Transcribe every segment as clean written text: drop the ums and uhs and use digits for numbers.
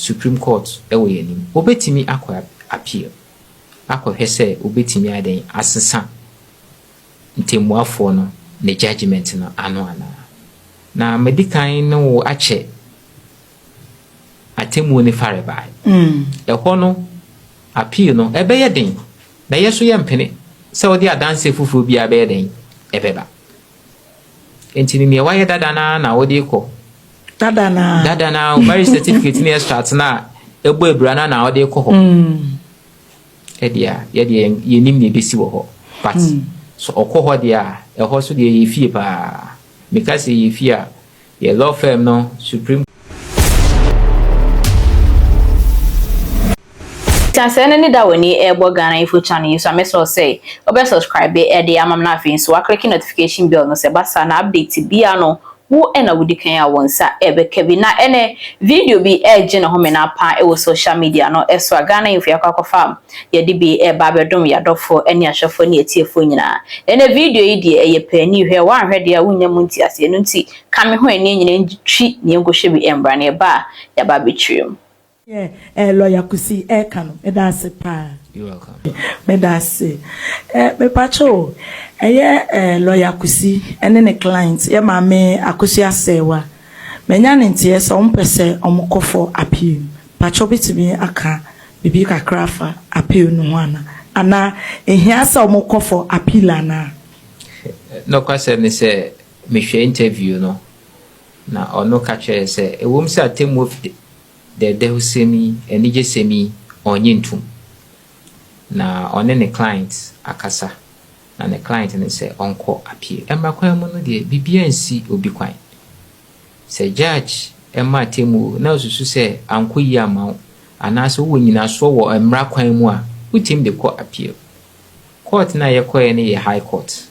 Supreme Court ewo yenim obetimi akwa appeal akwa hwese obetimi aden asesa ntemuafo no ne judgment no ano ana na medical no ache atemu ne farebai ehɔ no appeal no ebeye den na yeso ye mpene se odi adanse fufuo bi abeye den ebeba entini ne waye dada na odi kɔ dada na marriage certificate ni extract na ebo ebrana na odi kɔ hɔ edia yenim ne besi wɔ hɔ but so okɔ hɔ dia ɛhɔ so dia yefie pa because yefie a ye law firm no Supreme Chancellor ni da woni ebo Ghana info channel so me so say obe subscribe e dey amam na afin so click notification bell no se basa na update bia no wo ena wudi kan ya wonsa ebe kebi na ene video bi eje na home na pa e wo social media no eso Ghana info yakwakofa ye de bi e ba bedom ya dofo ene ahwefo ne etiefo nyina ene video yi de eye pani hwe wan hwe de a wonya munti ase enu nti kame ho ene nyina ntwi ne ngohwe bi embra ne ba ya ba betwem. Yeah, lawyer Kusi, Kano, medase pa. You're welcome. Medase. Me pacho, lawyer Kusi, and then a client, mame Akosua Serwaa. Menya ntie so ompese omukofo appeal. Pacho bitimi aka bibi kakrafa appeal no ana. Ana ehia sa omukofo appeal ana. No kwase ne se me hwe interview no. Na ono ka kire se ewom se atemu the Dehusemi and Nijesemi or Yintum. Na on any client akasa and the client and say uncle appeal. And my quamono de BBNC will be quite. Say judge Emma Timu now to say uncle Yamau and also when you saw a mraquamoa with him the court appeal. Court na ye any high court.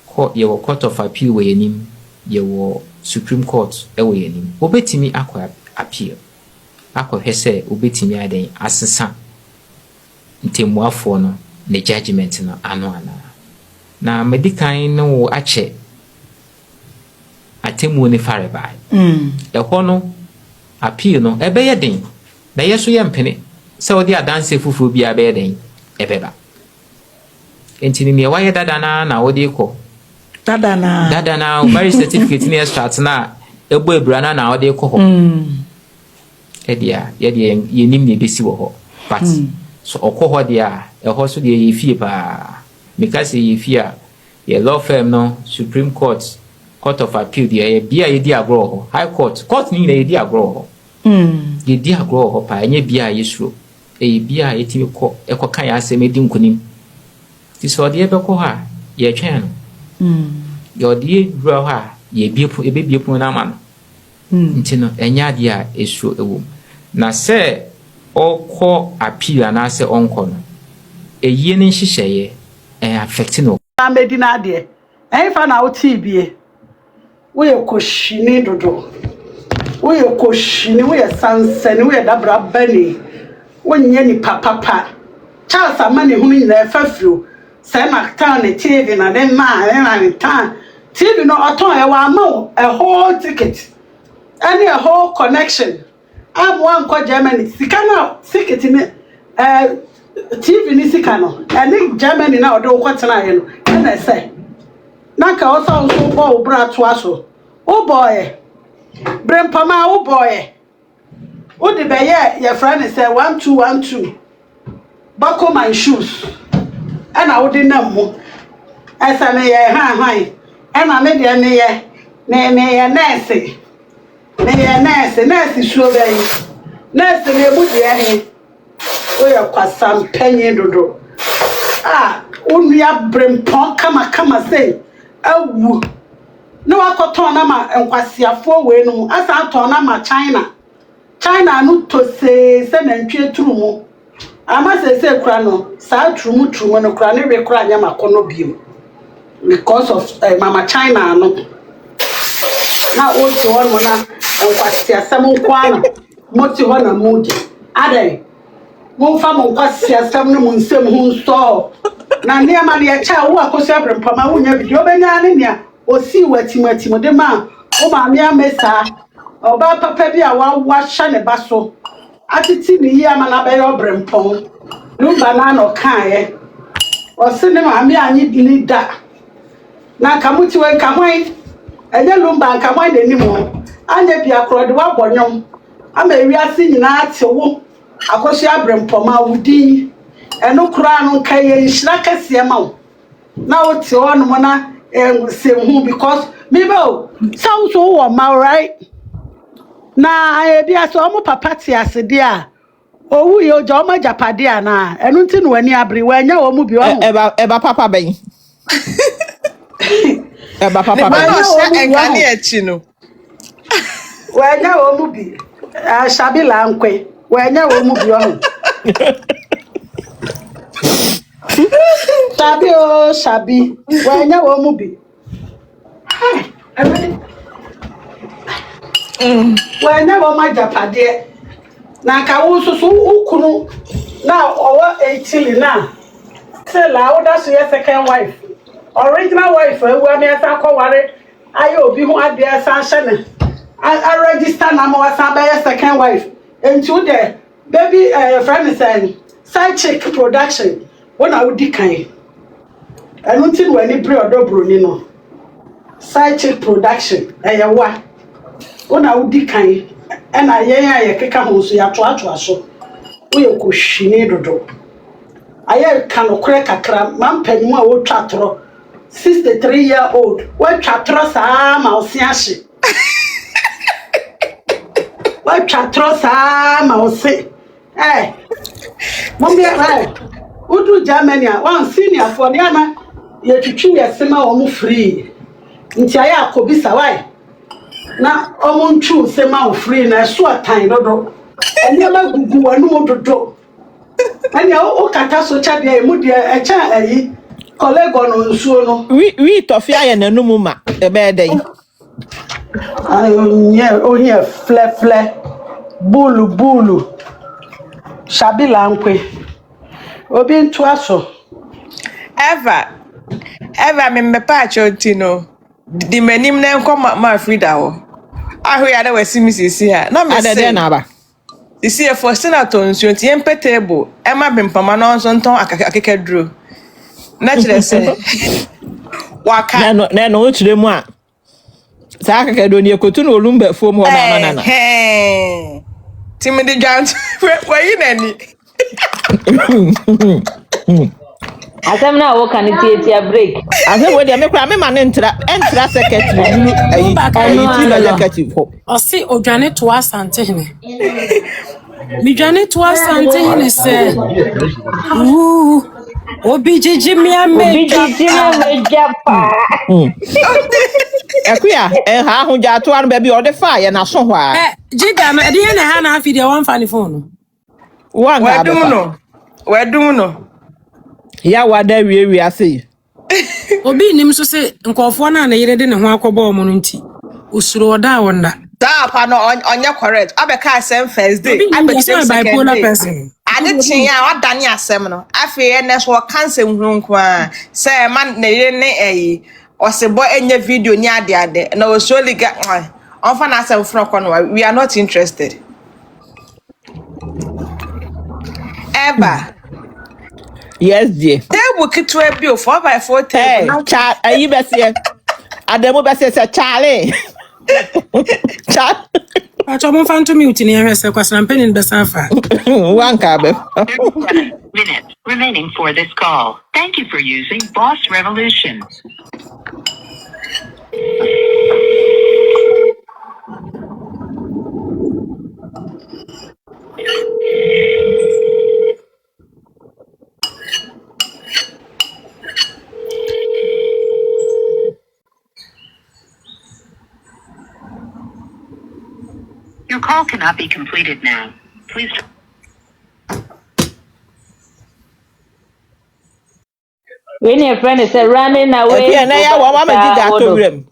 Court your court of appeal where you name your Supreme Court away him. Obetimi aqua appeal. Akwa hwese obetimi aden asesa ntemuafo no ne judgment no ano ana na medical no ache atemu ne farebai ehɔ no appeal no ebeye den na yeso ye mpene se odi adanse fufuo bi abeye den ebeba entini ne waye dada na odi kɔ dada na marriage certificate ni extract na ebo ebrana na odi kɔ hɔ edia yenim ne besi wɔ hɔ but so okɔ hɔ dia ɛhɔ so dia yefie pa because yefie a ye law firm no Supreme Court of Appeal dia ye bia ye di agro hɔ High Court ni na ye di agro hɔ ye di agro hɔ pa enye bia yesuro bia yetimi kɔ ekɔ kan ya asɛm edi nkonim ti so de ebɛkɔ hɔ a ye twɛn no ye odi dura hɔ a ye bie na ma no nti no enya dia esuro ewo na se okọ appeal na se onko no eyi ne nhyehyeye affect no amedina de fa na oti bie we koshini dodo we koshini we sansani we dabra bani wonye ni papa Charles amani hunu na fafiro se na town na TV na den na town TV no aton e wa ma a whole ticket any a whole connection. I'm one called Germany. Sikana ticket in TV ni sikano. And Germany now do what na you. And I say, Naka also so bra twaso. Oh boy. Brempama oh boy. Oh the beye your friend say 1 2 1 2. Buckle my shoes. And I wouldn't know. As I may hi. And I made your me nurse. Nurse show be nurse me budi ahe o ya kwasam penye dodo onua brempon kama say awu no akoton na ma enkwasiafo we no asa aton na ma China no to se na ntwe turu mu ama se kura no sa turu mu no kura ne we kura nya makono biem because of mama China no na o ti won mo na enkwasi asem nkwana moti ho na mudi adai mo fa mo nkwasi asem no mo nsem hu nso na ne ma ne cha wo Akosua brempama wo nya video benya ne nia o si watimati mo de ma o ma me amesa Oba papa bi a wa hya ne ba so. Atiti ni yi ama na be yo brempon. Lumba na no kan o se ne ma me anyi leader. Na kamuti we kamwan. Enye lumba kamwan n'anim ho. Anya bi akro de wa bonyom. Ama wiase nyina ate wo. Akosua brempon ma wudi. Eno kura no kan ye nhira kase ma wo. Na wo te ho no na hu because me bo sound so wo ma right. Na ebia so omo papa ti asede a owu ye oja omo japade a na enu nti no ani abre wa nya wo mu bi wo eba papa ben eba papa ben nya wo mu bi enka ne echi no wa nya wo mu bi shabila nkwe wa nya wo mu bi wo shabi o shabi wa nya wo mu bi wa nya wo ma japade na ka wo so ukunu na owo 18 na say la wo da so your second wife original wife we am asa kware ayo obi hu ade asa hye I register na mo asa be your second wife into the baby friend say side chick production wona wo di kan enu tin wani bre odo BRONII no side chick production eyewa wona wo di kan ena yen aye keka ho so ya toatoa so wo ye ko hwini dodo aye kanokore kakra mampanimu a wo twatoro 63-year-old wo twatoro saa ma osi ahye wo twatoro saa ma osi mombe udu Germany a one senior for the ana ye twitwi yesema wo mu free nti aye akobisa why na omo ntwu sema wo free na so atan dodo ene ma gugu wanu dodo ani o kata so cha de mu de echa ayi colleague no nsuo no we tofia ye nanum ma ebe den nye o here fle bulu shabila nkwe obi ntu aso Eva me mepa chotino di menim na enko ma frida wo ahwe ya da wasi misisi ha na me adede na ba isi e for senator nsuo ti empetable e ma bempama no nso nton akekaduro na kire se waka na o chire mu a sa akekado ni ekotu na olumba fom ho na na timidi jant wayi nani Asem na wo kan tie break. Asem we dey me kura me ma ne entra secretary nu ayi ti ba executive ho. Osi odwane to asante hene. Mi dwane to asante hene se. Obi jiji mi ameja pa. Ekuya ha ho ja to an ba bi o de fa ye na so ho a. Jiga na de na ha na afi de wan fa ni phone. Wan ga ba. Wedum no. Ya wada wie ase. Obi nim so se nkofo na na yere de ne ho akobo omo no nti. Usuro oda wonda. Da pa no onye correct. Abeka asem first day. Abeka bipolar person. Ade chin ya wadane asem no. Afi ene so cancer hunhunku a. Say man na yere ne osebo enye video ni ade na osoli ga onfa na asem fro ko no we are not interested. Ever. Yes dear. Table kitwe bi o 4x4 table. Hey, cha ayi bese. Ademo bese se Charlie. Cha. Acho mo fan to mute ni ehwese kwasna mpeni besa fa. Wan ka be. 37 minutes remaining for this call. Thank you for using Boss Revolution. Your call cannot be completed now. Please. When your friend is running away. Yeah, na ya wa ma giga to rem.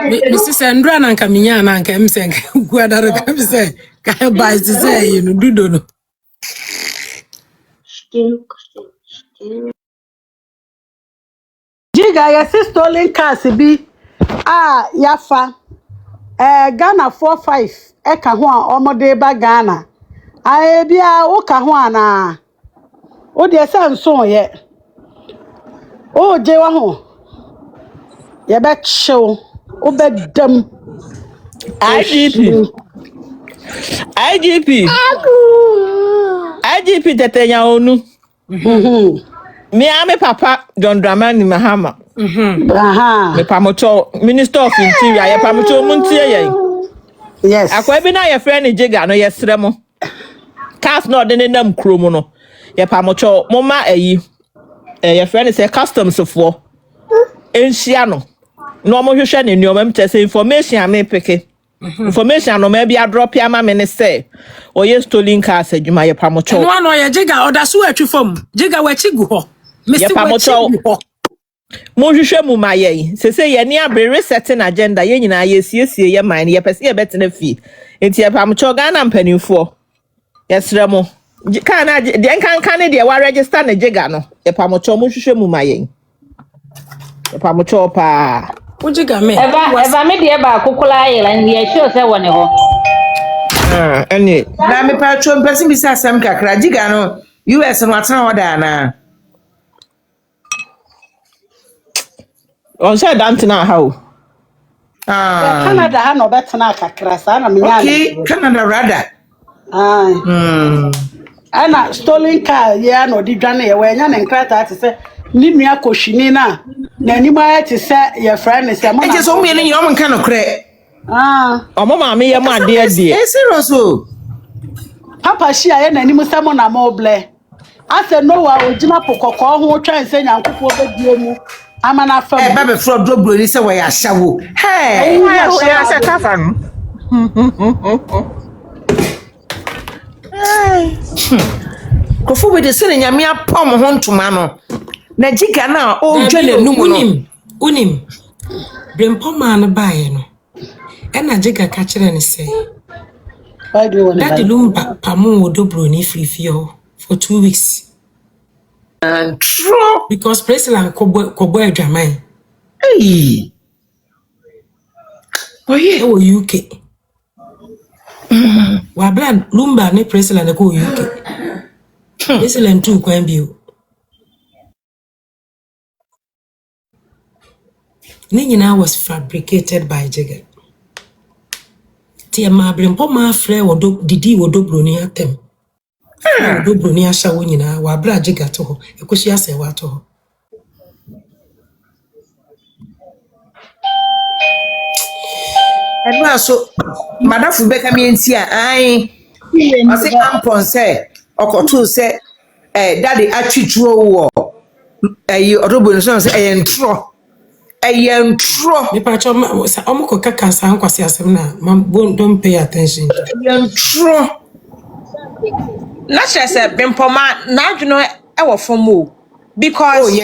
Mrs. Sandra na nka minya na nka msenke guadaro ka mse ka ba se you no dudo no. Jiga ya stolen cars bi yafa Ghana 45 eka ho a omode ba Ghana bia wo ka ho ana wo de se nso ye o je wa ho ye be chew wo be dam IGP tetenya onu me ame papa John Dramani Mahama me pamocho Minister of Interior ye pamocho muntie ye yes akwa bi na ye friend Jega no ye sremo cars no de nenam kromo no ye pamocho moma ayi ye friend say customs for enhia no no mo hwehwe ne nneoma mtese information ame peke information no maybe a drop ya ma me ne say oye stolen cars adwuma ye pamocho no no ye Jega odaso atwi fam Jega wachi gu ho ye pamocho mo hwehwe mu ma ye sese ye ne abre resetting agenda ye nyina ye siesie ye man ye pese ye betena fi enti ye pamocho Ghana mpanimfo ye sremo kana de kan de wa register na Jega no ye pamocho mo hwehwe mu ma ye pamocho pa Jega me eva me de ba kokula ye la ye sure say woni ho any Na me patro mpesi bi sa asem kakra Jega no US no atan oda na. on said antina how Canada ha no betena kakra sa na me nya Okay, Canada rather. ana stolen car ye na odi dwane ye we nya ne nkrata ate se ni nua kohwini na anima ate se ye friend se mo Eje so me ni yom nka no kre. omo ma me ye mo ade ade Serious o. papa shi aye na anim se mo na mo ble ase no wa ogina pokoko ho twan se nyankopɔ bedie mu amana fam Ba be fro dobro ni se we ya hyawo. Hey, ya se kafa no Kofu we de se nyame apom ho ntoma no. Na Jega na o dwa na num no. unim Brempo man bae no ena Jega ka kire ne say why do you want that lumba pamu odobro ni free for 2 weeks And true. because president kobo adwaman Hey. Oye. o UK wa brand lumba ne president ko UK president too kwan bio ni nyina was fabricated by Jega tie ma Brempo ma frɛ wodo didi wodobro ni atem wodobro ni ahya wo nyina wa bra Jega to ho ekosi Serwaa to ho And so madafu beka mi entia ai. I say ampon say okoto say daddy atwitwo wo odobo no say entro me pa cho omko kaka san kwase asem na don't pay attention entro na say bempoma na adweno e wo fom o because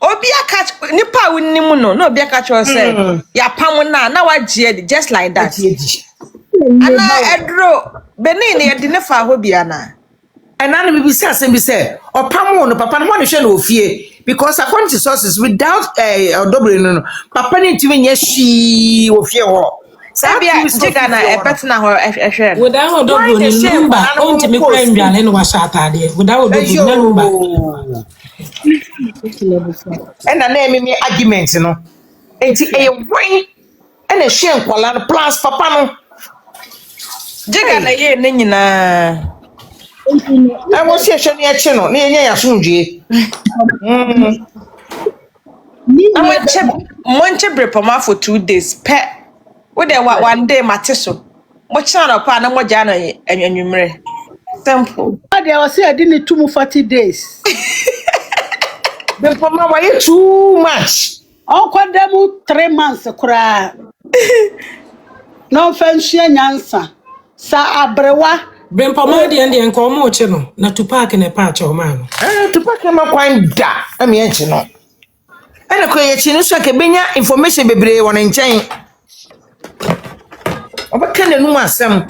obi catch nipa wonimu no na obi catch o say ya pam na wagye just like that ana edro benin ye de ne fa ho bia na enana bibi say asem bi say opam no papa no hwe na ofie because according to sources without odobre no papa ni ntimi nya shi ofie ho sabia Jega na ebetna ho ehwe without odobo ni lumba on timi kwa ndwale no washa atade without odobo na lumba na emi argument no enti wen ena hwe nkwala no plus papa no Jega na ye ne nyina I was here showing your channel, near your sunji. I went to Brepoma for 2 days. Pet, what they want 1 day, Matiso. What channel upon a mojana and your numere? Simple. There was I didn't 40 days. Brepoma, why you too much? Oh, quite them 3 months cry. No fancy answer. Sa abrewa. Brempo ma de nko mo che no na Tupac ne pa cha o ma no Tupac ma kwan da am ye che no ana ko ye che no so ka benya information bebre won nchen obaka na nu asem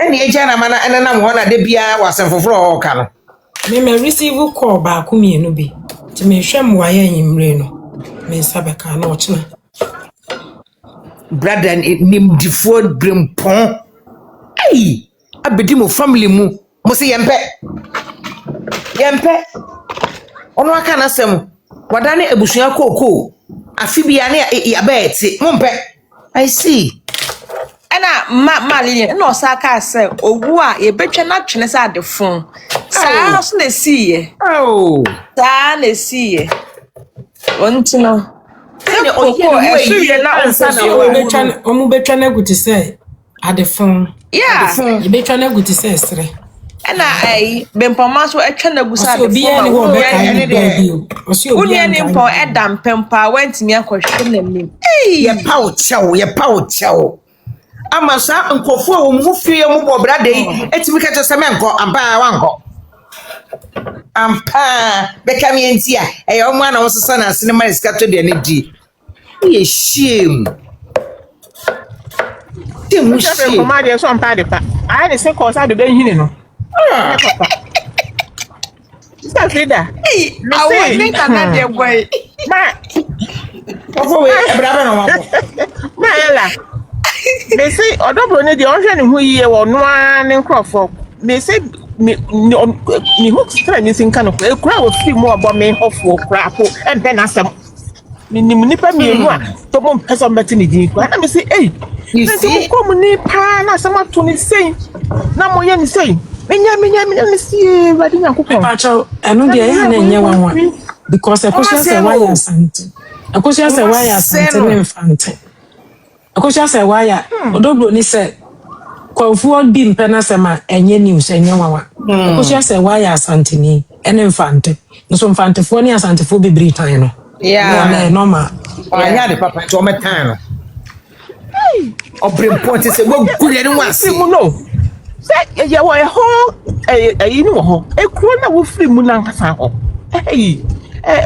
ene ye jana mana ene na mo na de bia wasem foforo ka no me receive call ba ku mienu bi ti me hwem wa ye yimre no me sabeka na o chena brother nim difo brempon ai abedi mo family mu mo se yempe ono aka na sem wadane abusua koko afibia ne yabeti mompe I see Ena ma lili no saka say owu a ye betwa na twene sa de fon sa so na siye sa na siye ontino ene oyeko esuye na ansa na omu betwa na guti say adefon ye betwa na guti say sere ena ai bempoma so etwa na gusa de fon ma wo be kan de uni eni mpo edam pempa wantimi akohwe na nim ye pawo chawo ama sa nkofo wo mu fie mu bo brada yi etimi ka tse menko ampa wanko ampa be kam yenti a e yo mu ana wo sesa na ase ne ma iska to de ne di ye shame de mu shame ko ma de so ampa de pa ai ne se ko sa de hini no Sa Frida I want think na de boy ma ofo we e brada no wanko ma ela me say odobro ne de onhwe ne hu yiye wo no ane nkrofo me say me hook stra ni sin kan ko e kura wo fi mu obo me hofo kura ko e be na sam ni nipa mi enu a to mo pesa mbeti ni din ko na me say you see ko mu ni pa na sam ato ni sei na mo ye ni sei menya ni sie badi na kokon pacho eno de ya na enye wanwa because Akosua Serwaa ya asante Akosua Serwaa ya asante ne mfante Akosua Serwaa ya odobro ni se kwafo bi mpena sema enye news enye wanwa Akosua Serwaa ya asante ni ene mfante nso mfante fo ni asante fo bibiri tan no na normal anya de papa to metan no obrempon se wo gure ni wase mu no say ye wo ho ni wo ho e kuro na wo free mu na nkasa ho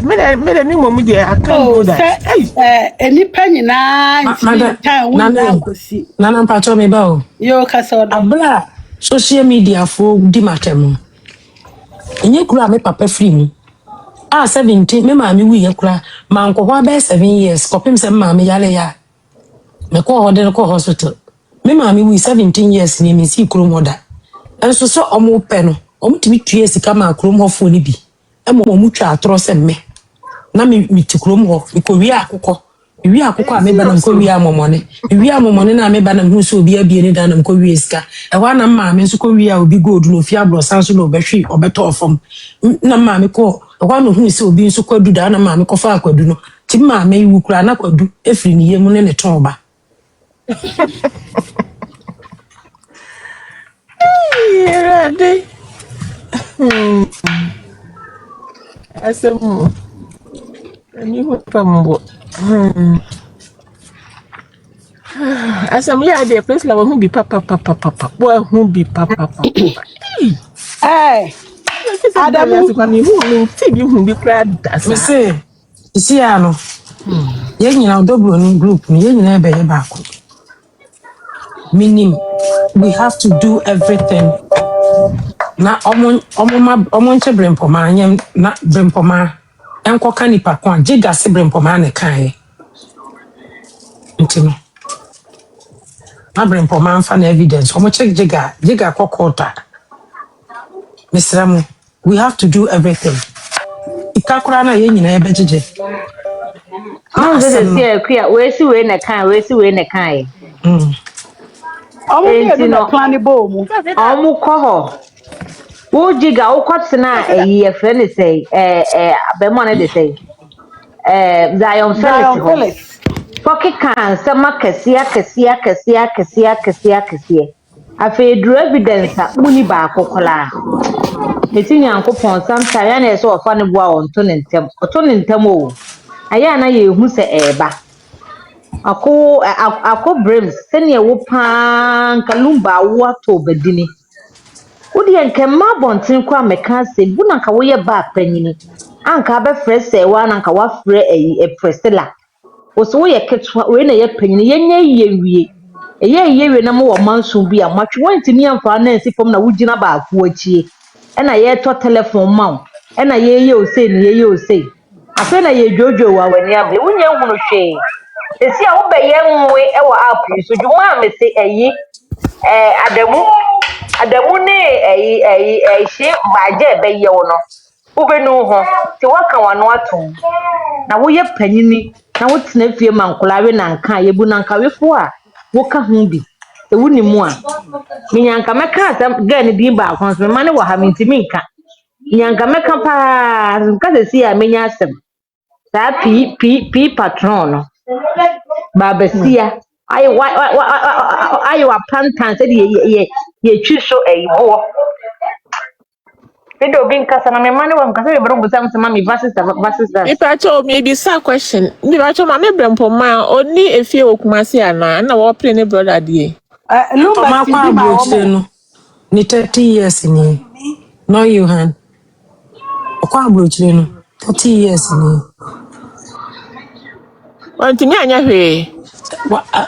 me ni mo mu de aka go that enipa nyina nana mpacho me ba o yo kasa abla social media fo di matem enye kura me papa free mu 17 me ma me wi ye kura ma nkwo ba 7 years kopim se ma me yale ya me ko hoden ko hospital me ma me wi 17 years ni me si kuro moda enso so omo pe no omo timi tue sika ma kuro mo fo ni bi emo mu twa atro se me na mi tikrom ho ko wi akukọ a me ba na ko wi amomone na me ba na hu so obi abie ni da na ko wi eska e wa na ma me so ko wi a obi gold no fi abro san so no behwi obeto ofom na ma me ko e wa no hu so obi nso kwadu da na ma me ko fa akwadu no ti ma me wu kura na kwadu efiri ni yemu ne ton ba ready asemu ni ho pambo asem ya de place la won bi papa bo hu bi papa Adamu kwani hu ti bi hu bi kra da me say isi ano ye nyina odobro ni group ni ye nyina ebe ye ba ko meaning we have to do everything na omo nche brempoma anyem na brempoma enko kanipa kwa jiga se brempoma ne kan ntino na brempoma mfa na evidence omo check jiga kokota misramu we have to do everything ikakura na ye nyina ebe jeje no ze se akua we si ne kan omo be do na plan bo mu omu ko ho wo jiga wo kwatena ye friend say abemo na de say Zionfelixtv Pocket can sama kesia afi dru evidence muni ba kokola eti nyankopon samta ya na eso ofa ne boa onto ne ntem o aya na ye hu se eba ako brims sene wo pan kalumba wo ato badini wodi enke ma bonten kwa meka se bu na nka wo ye ba panyini anka ba frese wa na nka wa fre e presela oso ye ketwa we na ye panyini yenye ye wie na mo wo manso bi a matwe wantimi amfa na ensi fom na wugina ba afu achie na ye to telephone ma na ye o sei ni ye o sei afa na ye jojo wa wani abe wunye hunu hwe esi a wo be ye nwe e wo app yi so dwuma me se eyi adamu ne she baje be ye wo no wo be nu ho ti waka wano atom na wo ye panyini na wo tena fie mankolawe na nka ye bu na nkawefo a wo ka ho bi e wuni mu a minyanka meka asem ga ne din ba akon so ma ne wo ha mintimi nka minyanka meka pa nka se si a menya asem sa pi patron no babasia ayo apantan se ye twi so eyibo video bin kasa na me mane wa nkasa be bro busam se mami versus. Ipacho maybe some question. Ipacho mama brempo ma oni efie okumase ana na wo play ne brother die. Lumba TV ma abrochire no. Ni 30 years ni. No you han. Okwa abrochire no. 30 years ni. Wantimi anya hwe.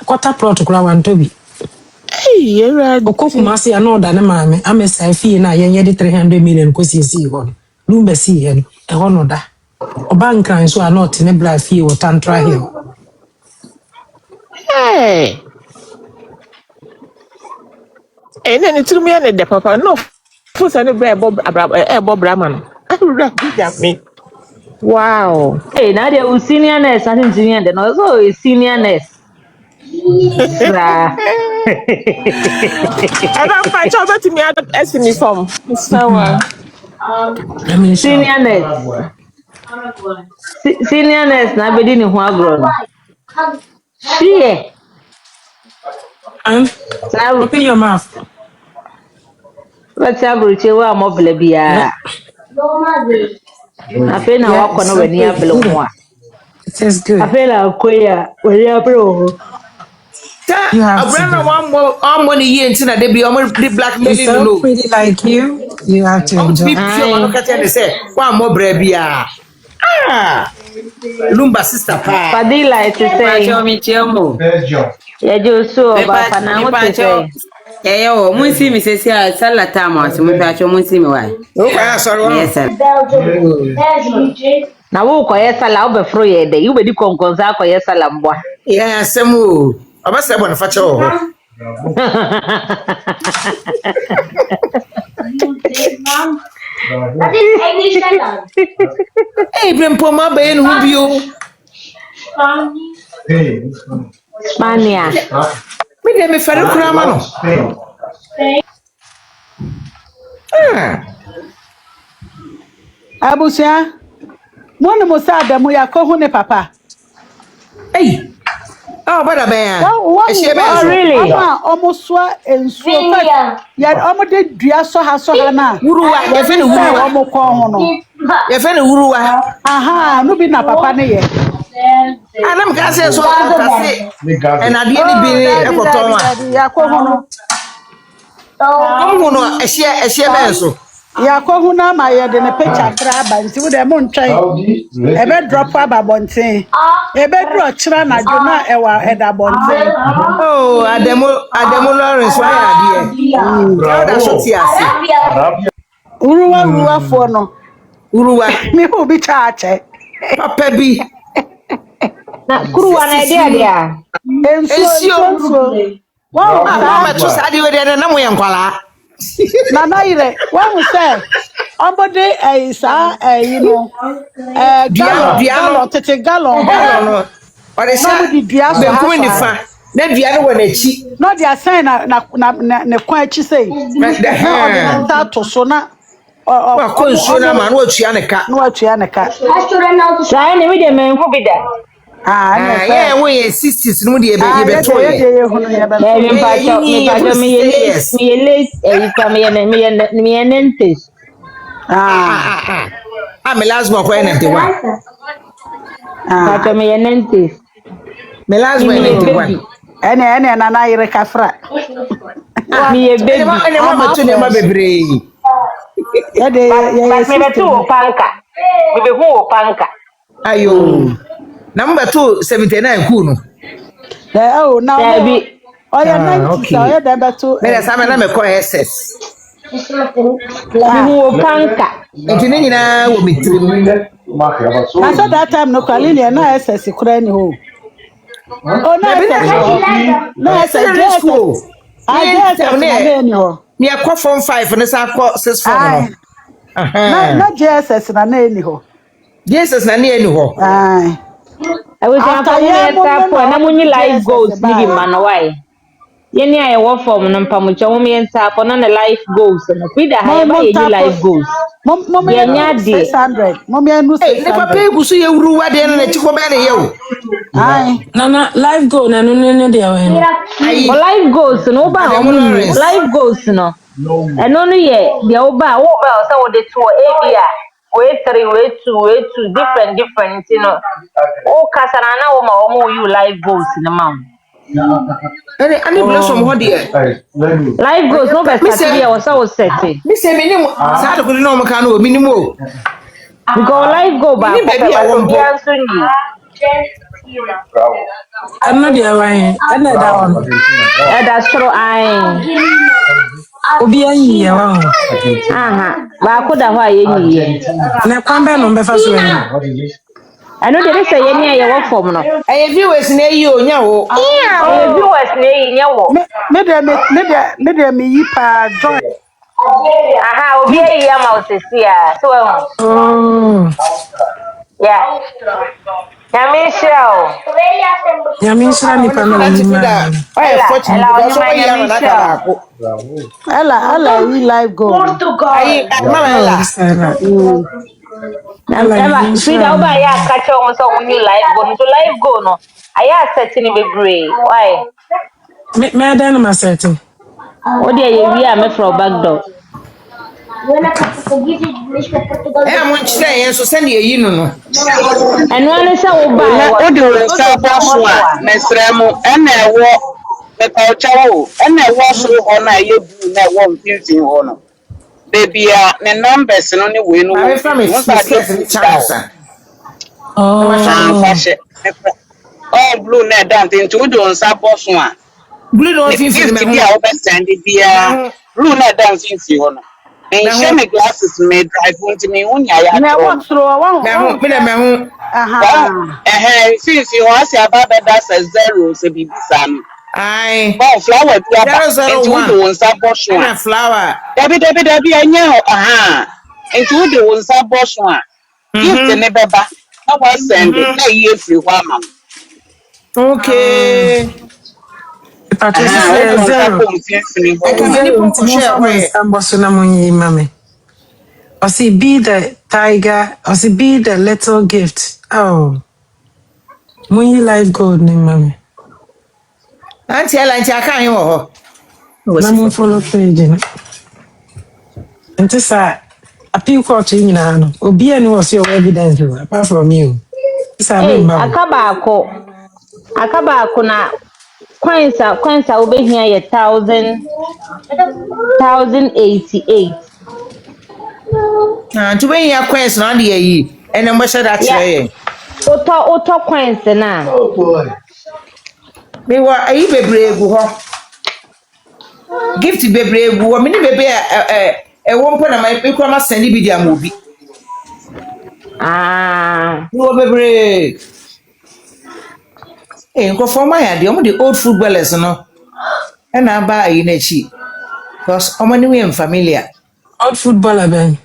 Quarter plot kura wantobi. Hey, era Okokumase ana oda ne maame amesa fie na yenye de 300 million ko sisi ho. Lumba si he no. E ho no da. Oba nkran so ana otene bra fie wo Tantra Hill. hey. Ene ni tumi ene de papa no. Fusa ne bra Bob Brahman. Ahura bija me. Wow. Hey, now the senior nurse I think junior then also a senior nurse sra Ada Pacho betimi esimi form. Serwaa. I mean sure. senior nurse senior nurse na bedi ni ho agro no she And na open your mouth. let's have a wa mo bla Yeah. bia na fe na Yeah, wakọ it's no wani okay. ablo ho a It tastes good. afe la koya wani ablo ho You have to Abrana do. one money year until they be almost He's blackmailing so no. pretty like you. You have to I'm to enjoy. be pure man ai look at and say one more brebia. Ah, Lumba sister pa. fadila it say Pacho michiomo. ya josu ba fa na Me ho te pacho. say Yo, munsi mi sesi a salata mo ase me pacho munsi mi wa. No kwa sorry Yes one. sir. na wo ko yesala wo be fro ye de you be di konkonza ko yesala mbwa Yeah, semu. Abasa bon facha ho. Hey, brempo ma be no bio. Spania. Me dem me fere kura ma no. Ah, Abusia, one mo sa Adamu ya ko hu ne papa. hey. Oh, bada be ya. E she be Oh, so. really? Ama omosua ensuo fa ya omo de dua so ha na. Wuruwa, ye fe ne Say wuruwa. omo ko ho no. Ye fe ne wuruwa. Aha, no bi na papa ne ye. Anam ka se so otase. En adie ni bi Oh, ekoton a. daddy, ya ko hu no. Kom hu no e she be so. Ya ko hu na ma ye de ne picture kra ba nti wo de mo ntwen. E be drop aba bonten. E be dro kira na jo na e wa e da bonten. Oh, Ademo Lawrence wa ya adie. Ka da so ti ase. Uruwa fo no. Wuruwa. Me hu bi chaache. Papa bi. Na kuruwa na idea dia. Ensuo. Wow, Ah, wa ma to sa di we de na mo ye nkwala. Nana ire, wow say, ombode sa you know, gallon, tete gallon Gallon ho. no. O de No mo sha di dua so ha benkum so ni ha. fa. Na dua no wo na chi. No dia sign na ne kwa chi sei. Na de Na ode ne ha. nta to so na Wa ko nsuo na ma no atua ne ka. no atua ne ka. Sai ne we de menku bi da. Ah, na Ah, say. yeah, we 60s no de ye Ah, be to ye. ye hunu ye be Na to. mi pacho yes. me late e kwa me nentes. Ah, Ah, me last one ko en 91. Pacho me nentes. Me last one Me 91. baby. ene nana ire kafra. Ah, Me baby. ene wa meto ne ma bebre. Ye de ye But me betu system. opanka. Me be hu opanka. Ayo. Number 2 79 ku no. Oh, now no. Sabi. Oh, yeah, Ah, 90, so okay. yeah, that to Me da sa me na me ko SS. Me ah. hu opanka. Enti ne nyina wo mitrim. Now so that time no kwali ne na SS kura ni ho. Oh, Baby no, no, secondary school. I guess na name ho. Me akọ form 5 ne sa akọ 6 form no. Aye. Na JSS na name ho. Jesus na ne ani ho. Aye. I was going After to year tap for na na munyi life goals JSS ni bi ba. man why. Yeni aye wo form na mpamucha wo me tap for na life goals no. Frida ha ye ba ye ni life goals. Mom Ye nya de. 600. Mom ya nu Eh, ne papa 600. egusu ye wuru wa de na chiko ba ne ye o. Aye. Nana life go na no de awen. For life goals no ba o munni. Lawrence. Life goals no. Eno no ye de wo ba o say wo de to area. Way 3 way 2 way 2 different you know. O kasana na wo ma wo mu you life goals no ma. Ani bless from ho de. Life goals no best Me start say there was so set. me say me nim sa de ko no mo ka no mi nim o. Because life go back Ni baby a wo but be mpo. answer ni. Ano de awen. Ana da on. E da soro ai. Obi anyi ye wa ho. Aha. Ba ko da ho aye ni. Na kwamba no be fa so en. Eno de say ye ni aye wo form no. Aye viewers na yi o nya o. E viewers na yi nya wo. Me de me yi pa joy. Aha, obi ayi ama osisi a. So Oh. yeah. Yami show. Ya min shira ni pa Oni na fida ti onima. fida. Oh yeah, fortunate Ela because onye so ma we ya Yami na ka ba show. ko. Ella yi live go. Ayi mama Oh, Ella. Sarah. Ela Eba min Frida shira. oba ya catch on so when you live go. So live go no. Aya set ni be brave. Why? Me ada na masete. O de ye wi a me from back door. Eh mo nkyere yen so se ne yi no no. Eno ane say oba e na wo. odi wo O nsa do bɔ so mo so so a a. mesrɛ mu ɛna ɛwɔ mepɛwkyɛw o ɛna ɛwɔ soro hɔ no a ɛyɛ blue na ɛwɔ mfimfini hɔ no beebi a ne numbers no ne wei no Ma wɔ me fa me mfimfini wɔn nsa adeɛ skirt blue ni da hɔ chance. Na ma hwɛ no. fa Oh. hyɛ ɔɔ blue na ɛda nti nti wodi wo nsa bɔ so a Blue no ne fifini me gift bi ho. a wobɛsɛnde Me biara ho. blue na ɛda mfimfini hɔ no Me nhyɛ ho. me glasses me drive nti me ho nea Me yɛatwerɛ no what throw Me ho. one. Me na me ho. wɔn Aha. mfimfini hɔ asɛ aba abɛda sɛ zero sɛ biribi saa no Ai. bɔn flower bi aba nti wode 001. wo nsa bɔ so a And a flower. dabi ɛnyɛ hɔ aha nti wode wo nsa bɔ so a gift Mhm. ne bɛba na wasɛnde na ɛyi afiri hɔ ama wo Okay. Pato se aha wode se wo nsa zero. kɔ mfimfini hɔ Eka me ni Zero po ko ntimo hwe fa ho mo ye. nsambo so na munyi mame. Osi be the tiger, osi be the little gift. Oh, munyi life gold ni mame. Auntie Ella nti aka hin wo ho. Na mun follow page na. Nti sa appeal court nyina no. Obi ani was your evidence o, apart from you. Sa me Eh, mba wo. akaba ako na coins a wobehia yɛ 1088. Na nti we ya quest na de yi. Ene mo hye da Ya, kire ye. ụtọ coins na. Me wa ayi bebre gu ho. Gift bebre gu ho. Me ni bebe e wo mpo na me kura ma send bi dia mo bi. Ah, Me wo bebre. Eh nko for my ade omo the old footballers no. E na ba ayi na chi. Because omo ni we familiar. Old footballer ben.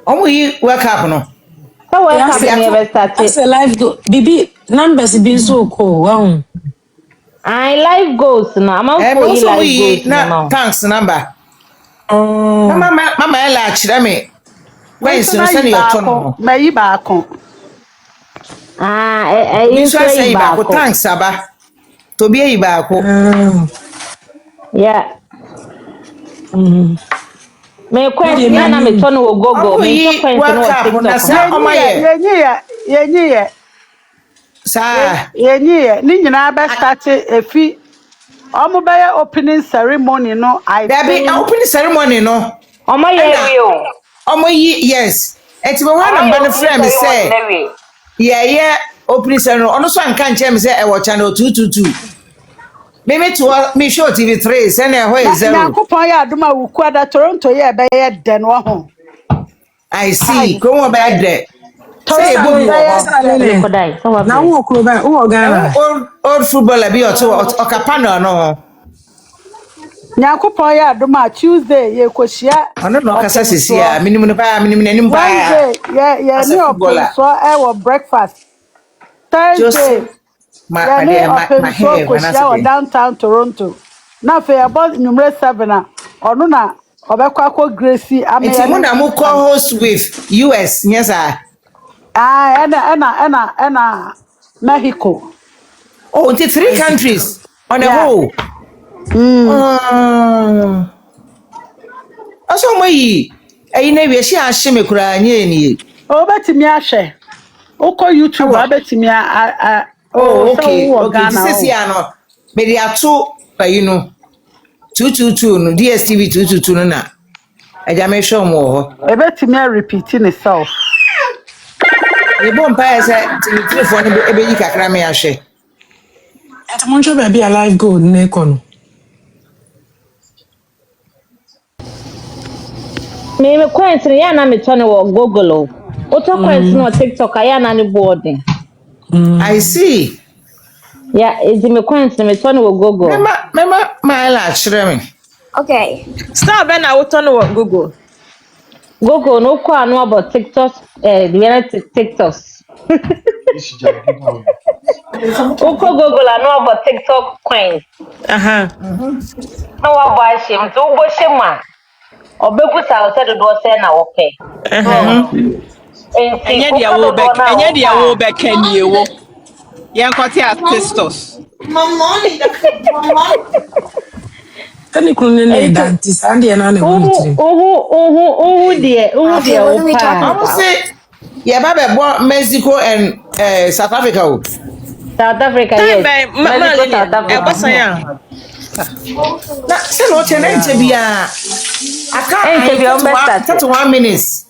Omo yi World Cup no. so World Yes, Cup Ebi ni ato ebe start. as a life go. Bibi numbers bin so cool. Wow. Ai live goals na. me Amanfo yi also live we goals na na ma. thanks number. Na Oh. mama ela kyerɛ me Me coins so no na sɛ yi ne yɛtɔ no baako. no Me yi baako. Ah, obi yi nso nso asɛ yi yi baako baako. thanks aba to obi ayi baako Yeah. Mm. Me Me coins de ni na me menu. to no wo gogo. ɔmo Me to yi coins no World wo Cup na TikTok sɛ ho. ɔmo ayɛ Yenyi ye. saa Ni nyinaa bɛ start efi. Omo bɛyɛ opening ceremony no I dabi think opening ceremony no Omo ye ɛna wi o. ɔmo yi yes ɛti bɛ hɔ Omo na ye mba no opening frɛ me ceremony sɛ na wi. yɛyɛ opening ceremony ɔno so anka nkyɛn me sɛ ɛwɔ channel 222 mímí tí wọ́n mi show TV3 sẹ́ni ẹ̀họ́ yìí na zero Nyankopɔn yɛ adom a wukua da Toronto yɛ bɛyɛ dɛ no ho. I see Hi. kurom wɔ bɛyɛ dɛ Say Bobby na wo kuro ba wo Ghana. old footballer be o kapano no. Nyankopon ya adoma Tuesday ye koshia. Ono no kasa sisi a minimum no ba minimum nanim ba. Wednesday yeah ni open so breakfast. Thursday my ni dear my open so hair koshia o downtown Toronto. Na fe about number 7 a ono na obekwa ko Gracie It's una mo co-host with US, yes I. And Mexico. Oh, it's 3 countries on a whole. Also my na we share sheme kura nye ni. O betimi ahwe. Oko YouTube abetimi Okay. Ghana. This is here no. Me dey ato you know 222 no DSTV 222 no na. Eja me show mo ho. Ebetimi repeating itself. E bon pa ese telephone ebe yi kakra me ahwe. Enti mo ncho be alive gold na ekono. Me coins ya na me turn wo Google. Oto coins no TikTok ya na ni boarding. I see. Yeah, it's me coins me turn wo Google. Mema my la chere me. Okay. Start ben na turn wo Google. Google no kwa anu about TikTok the TikToks. Oko Google anu about TikTok coins. No wa ba shim to bo shima. Obegusa o se do se na wo pe. Enye dia wo be kanie wo. Yen kwati artistos. Tani kunu ne dentist and na na witri. Ohu de o pa. I say yeah ba bo Mexico and South Africa. South Africa yes. Na se no chene nche bia. Aka 31 minutes.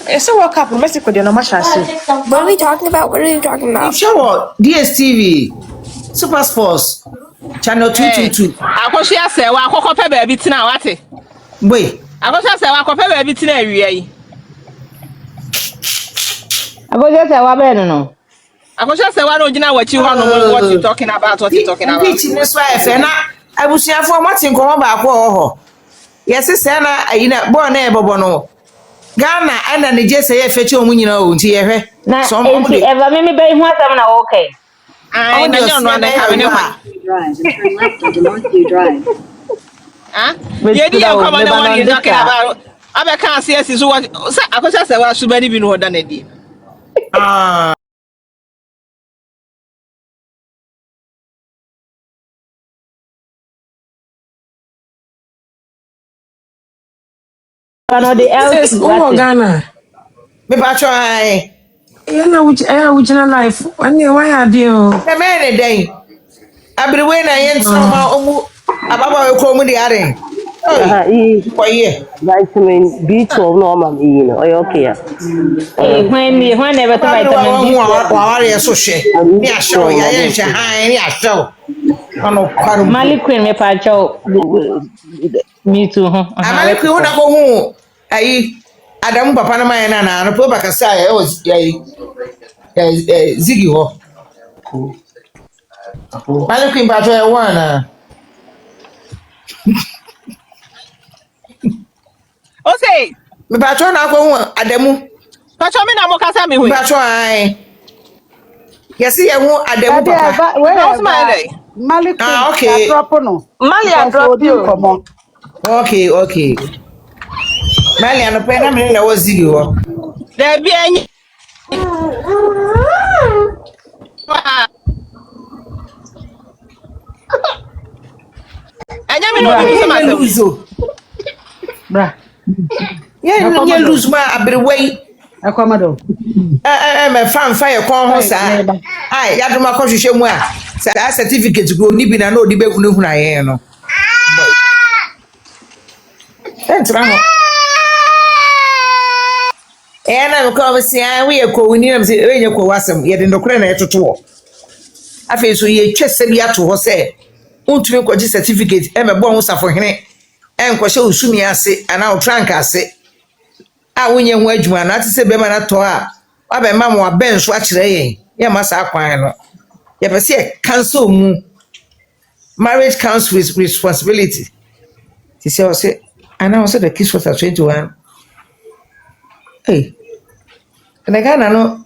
It's a World Cup in Mexico, no much. What are we talking about? What are you talking about? Show DSTV Super Sports channel 222. Akosua Serwaa akokope ba bi tina wate. Boy. Akosua Serwaa akope ba bi tina awie yi. Akosua Serwaa be no. Akosua Serwaa no gina wachi ho no what you talking about Pitch ni so efe na abusuafo matin ko ba ko ho. Yes say na ayina bo na ebobo no. Ghana ana ne jese ye feche omunyina o nti ye hwe. So mo de eva me be hu asam na okay. Ai na nyo no na ka ne hwa. Turn left onto Northview Drive. Ye di ya come na one you talking about. Abe kan say so what Akosua Serwaa so bani bi no hoda na di. No the else Ghana. Me pa try. Na wujina life. Wani why ade o. Na me ne den. Abiriwe na ye ntoma omu ababa we ko mu di are. Vitamin B12 no mama you know. Okay. When never to vitamin B12. Wa are so hwe. Ni ahwe ya ye hwe han ni ahwe. Ano kwaru. Mali queen me pa cho me too ho. Amali queen una ko hu ayi Adamu papa na man na no po bakasa ya o zigi ho. Mali queen pa cho e wana. O say Me pa cho na ko hu Adamu. Pa cho me na mo kasa me hu. Me pa cho ai. Yesi ye hu Adamu papa. Where smile? Mali okay. Drop no. Mali drop you. Okay. Mali no pe na me na wo zigi ho. There be any. Anya me no be so maso. Bra. Ye lose ma abirwei. Akomado. Me fan fire kon ho sa. Ai ya duma ko hwehwe mu a. Sa certificate go ni bi na no di be hunu hunu aye no. Entra no. Na me ko si an we ko wini na me se enye ko wasem ye de ndokure na etoto. Afi so ye twese bi ato ho se. Untumi ko gi certificate me bo ho safo hene. Enko hye usumi ase ana o trank ase. A wonye ho adwuma na ate se be ma na to a Abe mama wa ben so akire yen. Ye masa akwan no. Ye be say cancel mu. Marriage comes with responsibility. She say, and I was the kids was at 21. Hey, and I got no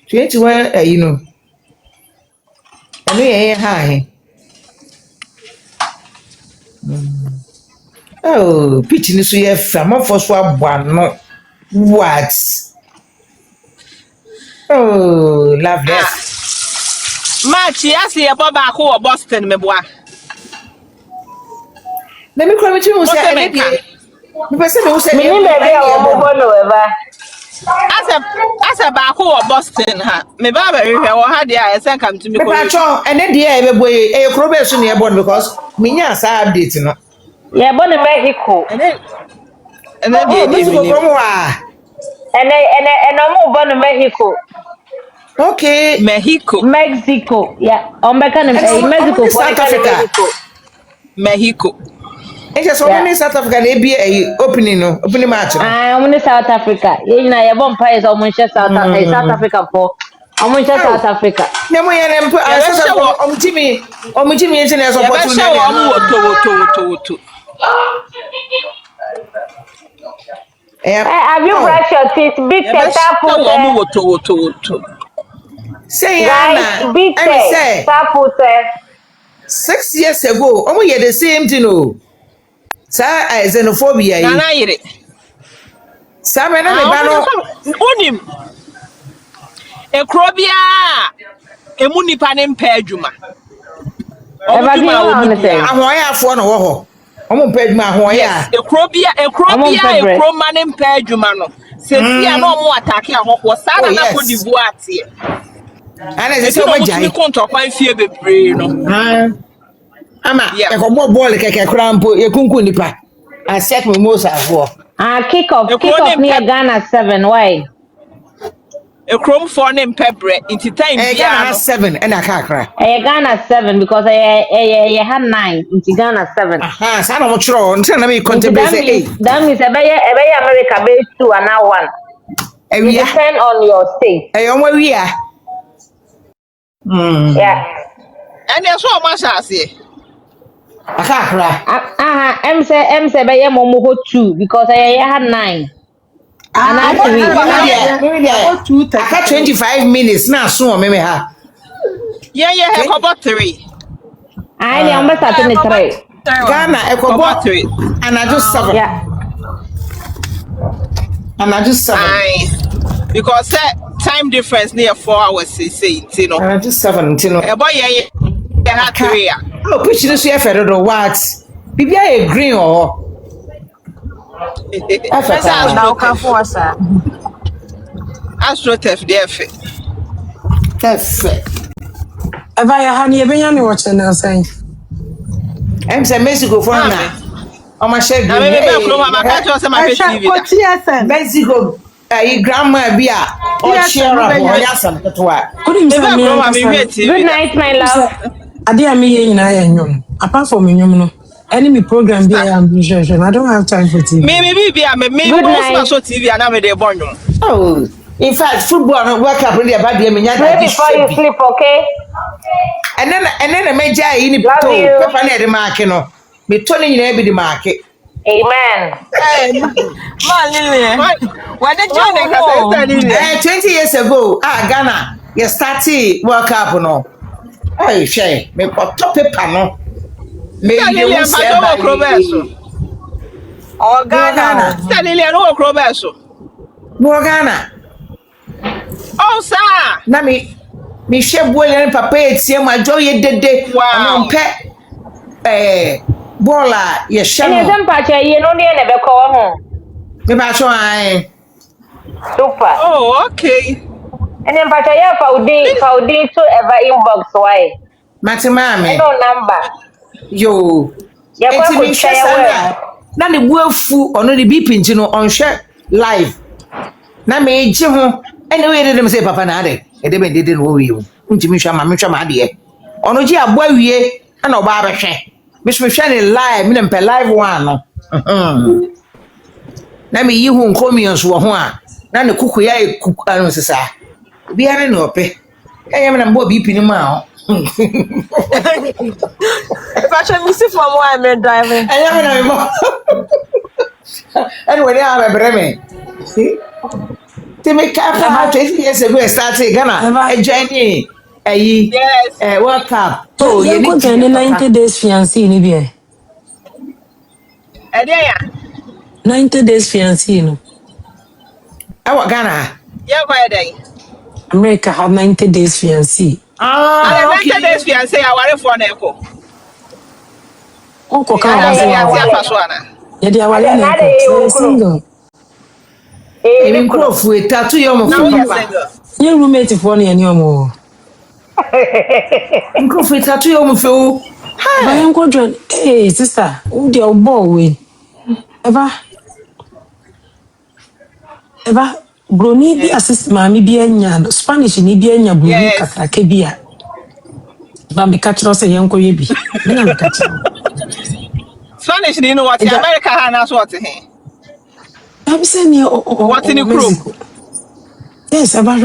21, you know. And we ain't high. Oh, pitching is we have from for swap one, no. What? Oh, love that. Match, yes, here, Baba, who are Boston, me boy. Let me come to you, say, and maybe. Because I say, Mini baby a omo no eba. As a back who are Boston, ha. Me Baba, you had the eyes and come to me. And then the air boy, a crowbar soon near born because Minas are updating. Yeah, born in Mexico. And then Oh, Mexico, come And I'm born in Mexico. Okay. Mexico. Yeah. Mexico for South Africa. Mexico. And just only South Africa, they be a opening match. I'm in South Africa. You know, your vampire is almost South Africa for almost South Africa. No more than Jimmy, International opportunity. Have you brushed your teeth? Big Say, guys, big say, 6 years ago, almost the same thing. No, sir, xenophobia. Sammy, Unim. A crobia, a munipanem peduma. Ahoya for no. I'm paid my hoya. A crobia, a cromanem pedumano. Says, yeah, no more attacking a hawk was sad enough for the boat. And as I said, what you can't find fear the brain. Ama, yeah, a more ball like a crampo, a kunkunipa. I set me most as well. Kick off near Ghana 7. Why? A chrome for name pepper into time. Ghana 7 and a cacra. Ghana 7 because I had 9 into Ghana 7. Aha, son of a tron, tell me contemplate. That means a bay America base 2 and now 1. It depend on your state. Where we are. Yeah. And there's so much I say. A cacra. M say bay momo 2 because I had 9. And I got 25 minutes now, so maybe ha. Yeah, about 3. I am starting at 3. Ghana, about 3. And I just 7. Yeah. And I just 7. Because time difference near 4 hours, say, you know. And I just 7, you know. A boy, yeah, 3. Oh, push this here for the what? Maybe I agree or. Now come for sir. AstroTurf there. That's it. If I had any Benjamin watching now saying, I'm saying Mexico for now. On my share. Mexico. Grandma Bia or Sierra or Yasan. Good night, my love. I dear me in I apart from you. Enemy program be ambition. I don't have time for TV. Maybe also TV and I'm born. Oh, in fact, football and work up really about the Pray before you sleep, okay? And then I made Jay in the paper near the market. No, me turning in every market. Amen. What did you know? 20 years ago, Ghana, you started World Cup. No, oh, Shay, me put top paper. No. Maybe you say Oh, Ghana. Stanley, no Crobesso. Ghana. Oh, sir. Na me share boy and papa see my joy dede. Wow. Pe bola ye share. And then patch you know near never call home. Me ba so ai. Super. Oh, okay. And then patch ya founding to ever inbox why. Matimame. No number. Yo. Ya kwa share na ne buafu ono ne bi pinti no on hwe live na me gye ho ene we de dem say papa na ade e de ben de no wi wo ntimi hwa ma de ono gye abo awie na oba abehwe me hwe ne live me mpe live one no na me yi hu nkomions wo ho a na ne kuku ya kuku anu sisa obi ara ne ope eya me na mbo bi pini ma If I should miss it from why I'm driving. eya me na me mo anyway they have a breme te me ka fa 20 years ago started Ghana a journey ayi Yes. World Cup Oh, you go to 90 days fiancé ni bi. Yeah. 90 days fiancé no. awa Ghana Yeah, go ahead. America have 90 days fiancé. And okay 90 days fiancé, I worry for an echo. Onko ka Ada wazo ye wa. awale. Ya dia wale Ada na na ada ko. ye So unkuru. single. Ebi Ni kuno. nkurɔfoɔ etatu yɛ ɔmo Now fo we are papa single. Your roommate for ni ani omo. nkurɔfoɔ etatu yɛ ɔmo fo Ba hi yan ko join. Eh sister, who dey obo we. Eba broni bi assist mami bi anya Spanish ni bi anya broni Yes. kakrake bi a. Ba me catch no say yen ko ye bi. Me na me catch no. Spanish, you know what? Eja America has what here. am say ni What in the chrome? Mexico. Yes, aba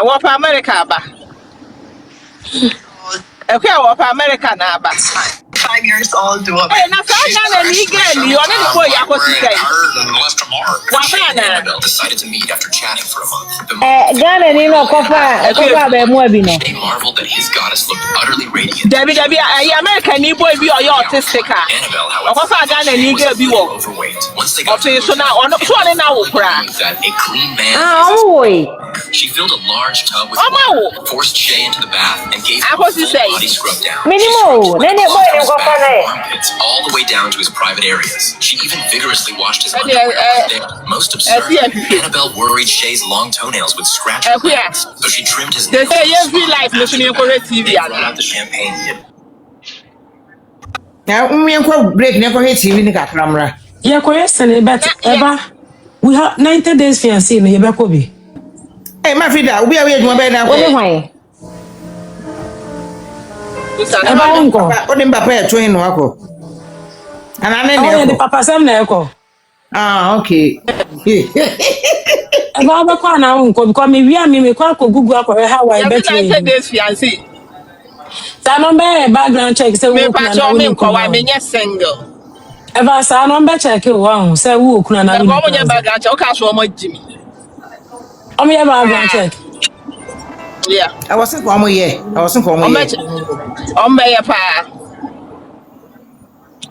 What for America, ba? Okay, what for America, na ba? 5 years old to a Hey, na sana na ni girl, you only the boy Akosua say. left a mark. Annabelle decided to meet after chatting for a month. The Ghana ni no kofa be mu abi no. they marveled that his goddess looked utterly radiant. Debbie, America ni boy be or your autistic. Annabelle, however, Okofa Ghana ni girl be wo. overweight. Once they got to Okay, so now on so on now okra. that a clean man Ah, omo. she filled a large tub with Omo. water, forced Shay into the bath, and gave him a Akosua full say. body scrub down. Minimo, nene boy ni kofa na e. Armpits all the way down to his private areas. She even vigorously washed his Okay, underwear right there. Most absurd, yeah. Annabelle worried Shay's long toenails would scratch her Yeah. legs, so she trimmed his They nails. say every life listen to correct TV. They brought out the champagne. na mmea nkɔ break na nkɔ hɛ tv ni kakra mra Yeah, question but eba we have 90 days fiancé no ye be ko bi. ma fi da obi a we adwuma bɛ na Wo ni kɔ hwan? Eba onko. o de papa yɛ tohin no akɔ ana ne Oh, the ne papa sam na eko. okay Eba ba kwa na onko because me wi me kwa ko Google akọ how I bet Every 90 you. days fiancé. Sa no be background check say Me wo kuna patch na on wo me ni kwa kuna. me nye single. Eba sa no be check wo say wo kuna na The wo ni government kuna. background check okay so much Jimmy. Omo ye background check. Yeah. I wasn't kwa mo yɛ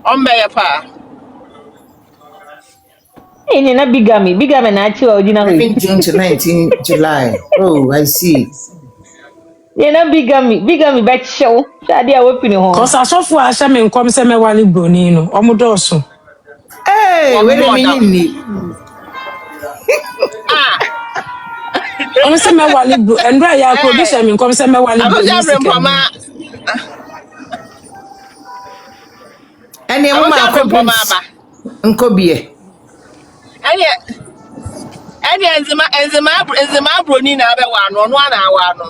Ombe pa. Ni na bigamy na achi wa ojina ho. 11 June to 19 July oh I see Ni na bigamy be show. Shade a wopini ho. Cause asofu a hye me nkom se me wale broni no. Omo do so. hey wait a minute ni Omo se me wale bro endra ya ko bi hye me nkom se me wale broni sika. ɛne mo ma complete nkɔ bie Any enzima broni na be wa no na wa no.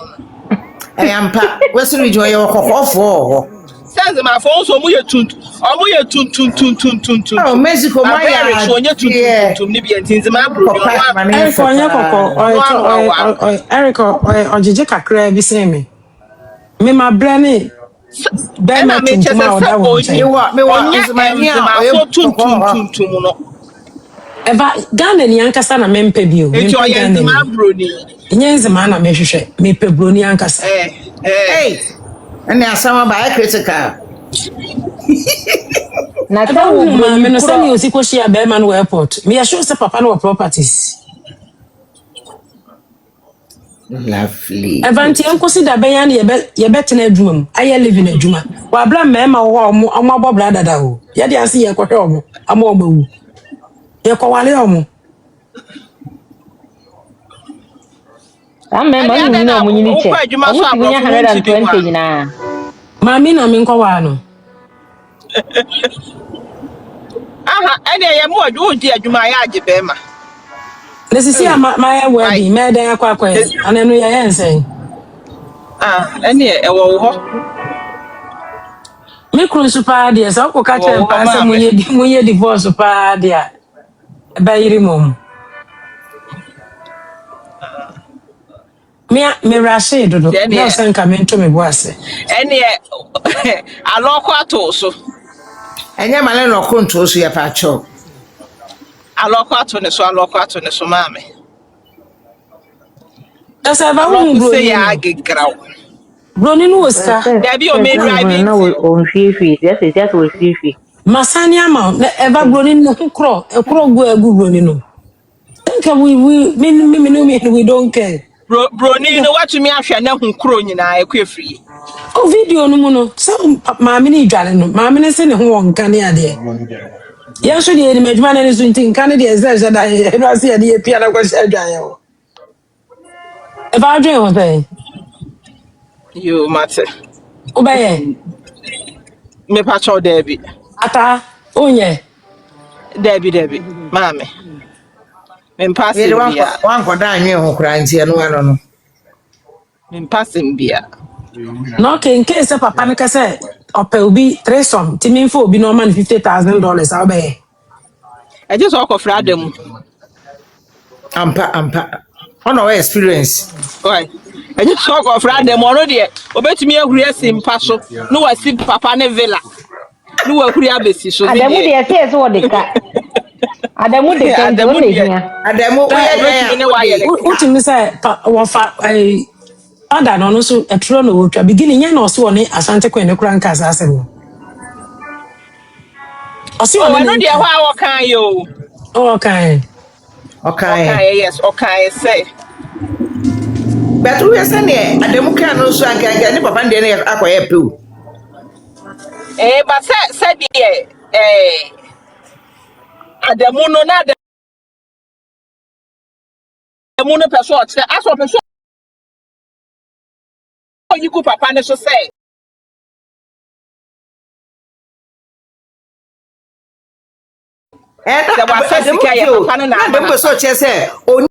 ampa wesiri ridwan yɛ kɔkɔɔfoɔ hɔ Sense my phone so mu ye tunt. Omu ye tunt. oh Mexico my ya. So nye tunt ni bi enzima broni no. Eric onye koko Eric ojeje kakra bi se me. Me ma brane be ma tuntuma o da wo nche. me wa enzima so tunt no. Eba Ghana ni ankasa na mempe bi o. Enti o ye enzima broni. Nyenzima na mehwehwe. Me pe broni ankasa. hey ɛne asama ba critical Na ta wo me no broni say ni osiko shia be ma no airport. Me assure say papa no properties. lovely Evanti enkosi da be ya na ye betena adwuma mu. Aye living adwuma. Wa bra mema wo omo abobra dada o. Ye de ase ye kwohwe omo ama omawu. Ye kwale omo. Amen man ni na omunyi ni che. Omu ti bunya 120 nyina. Mami na mi nkwa no. Ene ye mo adu di adwuma ya age be ma. Nesisi my wedding, me dan akwa anenu ye yensen. Ene e wo ho. Me kru super dia so ko ka che pa se munye divorce pa dia. E ba yiri mom. Me rashe dodo. Then No sen ka me to me boase. any aloko so. Enye male no konto so ya pa cho. Aloko ne so mame. Esa ba hu Aloko say broni ya no. agegraw. Broni no oska. There be o me driving. na on fifi just we fifi Masani ama na eba broni no kro. E kro gu broni no. Nka we don't care. Broni no what me ahwe na hu kro nyina ekwe free. O video no mu no. So maame ni dwale no. Maame ne se ne ho won kan ya de. Ya so de ni madwuma na ne so ntin kan de ze da e no ase ya de pia na kwa sha dwan ya. E ba dwen wo say. You matter. Obaye. Me pacho Debbie. Ata onye. Debbie. Mame. Me pass Ye de him bia. wan ko da anwe ho kra ntie no ano no. Me pass him bia. No ke in case papa ne ka say ope obi tresom timin fo obi no man $50,000 awbe. I just walk of Radam. Ampa. Ono experience. Why? I just talk of Radam already. Obet me a real sim paso. No, I see Papa ne villa. No, I could besi so. Adamu de say so de ka. Adamu de kan do le hia. Adamu Utimi say wo fa ada no so etro no wotwa beginning nya na oso one asante kwen ne kura nka asase no. Oso Oh, one I know the how can you. Okay. Okay, Yes, okay, say. But we say ne Adamu kan no so anka ne papa ndie ne akoye pe o. But say Adamu no na Adamu no person as for person you go Papa ne so say. Da wa sika ya papa no na Adamu so che say oni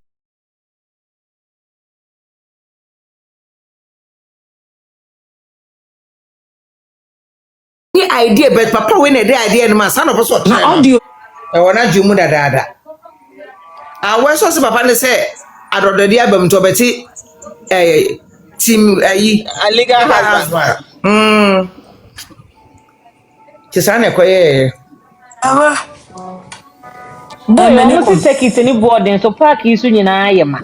idea but papa we na dey idea no man san so che. Na audio E wona jumu dada. We so se papa ne say adododi abam to beti team ayi A legal husband. Chisane koye. aba Boy, almost take it any boarding so park you soon na yema.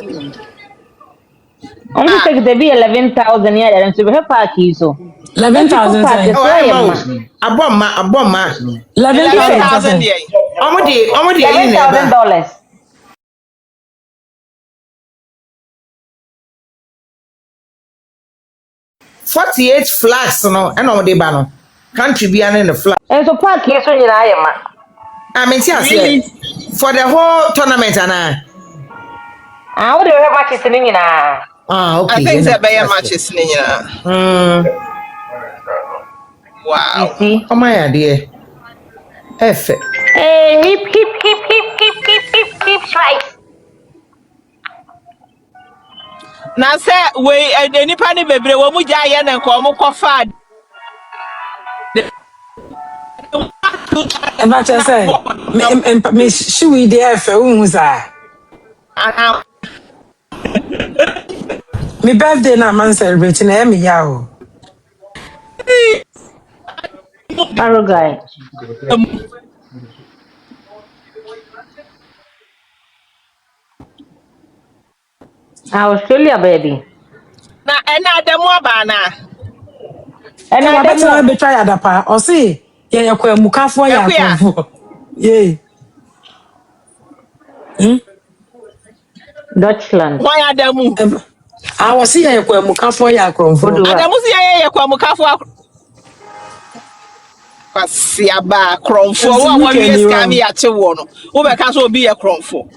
Almost take the be 11,000 here and so be park you so. 11,000 say. Aboma. 11,000 there. Omodi $11,000. $48 flags no and on the banner. Country be in the flag. And so park you soon na yema. I mean, Really? for the whole tournament, Anna. Ah, what do you have matches in na? Okay. I think that by matches Wow. You see? Oh my dear. F. Hey, hip, right. Now say we any pani bebre wo mu jaye na nko mo kofa. eba che say me shi we dey fa hu za. Me birthday na man celebrate na me ya o. Arrow guy. Australia baby. Na Adamu abana. And I better be try adapa. O say ye kwa mukafo ya kwafo. Yeah. Deutschland. Why Adamu? I was see ye kwa mukafo ya kwafo. Adamu si ye kwa mukafo kwasi aba kromfo wo wi scam ya che wo no. Wo be ka so obi ye kromfo.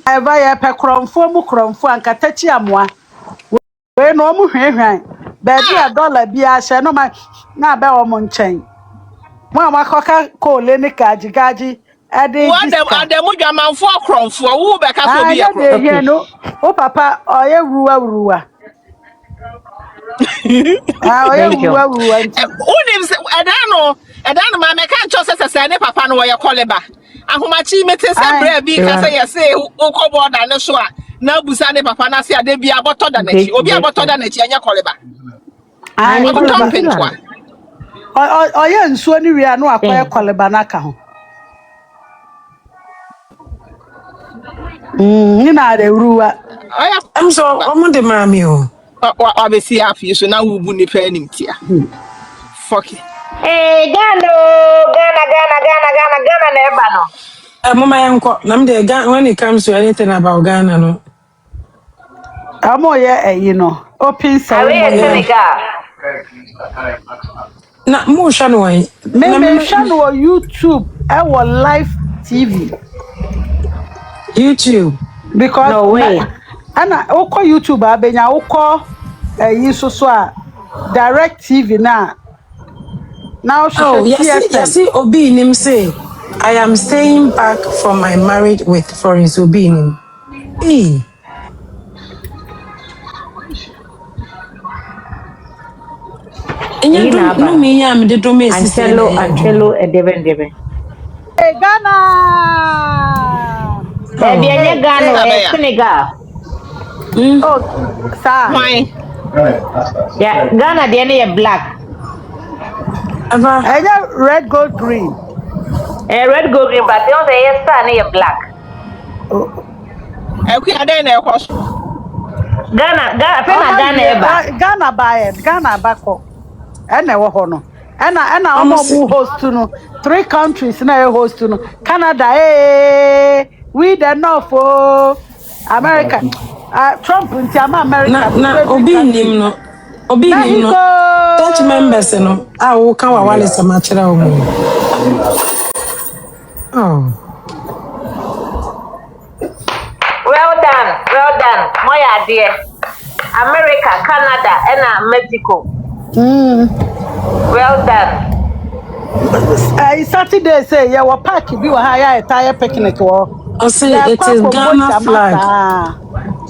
Eva ya pe kromfo ankatachi amoa. We no mu hwehwan. Ba bia dollar bia hye no ma na be wo mo nchen. Mo amakoka ko le ni gaji ade diska. Adamu dwamanfo kromfo wo be ka so obi ye kromfo. No. O papa oye ruwa. Oye ruwa nti. Unim se edano ma me kan cho se ne papa no wo ye koleba. Ahomachi mete se bra bi ka se ye se ukobo da ne so a na busa ne papa na se ade bia boto da nachi obi aboto da nachi anya koleba Ai obi don pentwa oye nsuo ni wia no akoye koleba na ka ho ni na de ruwa aya I'm so omo de mami o. obesi afi so na wubu ni pa anim tia fuck it. Ghana na eba no. Mama yanko, nam de when it comes to anything about Ghana no. amo ye open ceremony Senegal. Na mo hwa no wan. me hwa no YouTube e wo live TV YouTube. because No way. ana ukọ YouTube abenya ukọ so a direct TV na now Oh, she yes, Obi nim say I am staying back from my marriage with Florence Obi nim. Hey. Enya do me yam de do me sisi Antelo edeben. Ghana Enye Ghana Senegal. oh sir Why? Yeah, Ghana de black. Ava. Enye red gold green. Red gold green but you say yes star black. Ekwe ade na ekwoso. Ghana eba. Ghana bako. Ene wo ho no. Ena omo host no 3 countries na host no. Canada we the north America. Trump nti ama America. Na Obi nim no. Obi nim no. Church members no. Wo kan wa wale sama kira wo. Oh. Well done. Moya dear. America, Canada, and Mexico. Well done. Saturday say ya wa park bi wa ha ya tire picnic wo. I say it is Ghana flag.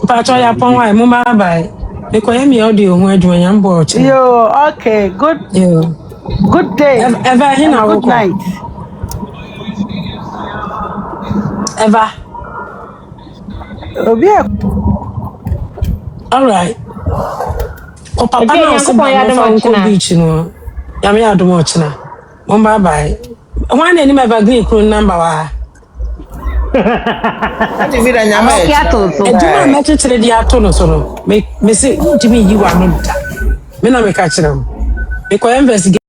Pacho ya pon wa mo bye. Because me audio ho adwo nyam bo oche. Yo, okay, good. Yo. Good day. Eva hina wo. Good night. Eva. All right. O papa na so ba beach no. Ya me adom ochina. Mo bye. One any my green crew number wa. Ati vida nyama e. Eduma na chetere di ato no so no. Me say ntimi yi wa no da. Me na me ka kire mo. Me ko investigate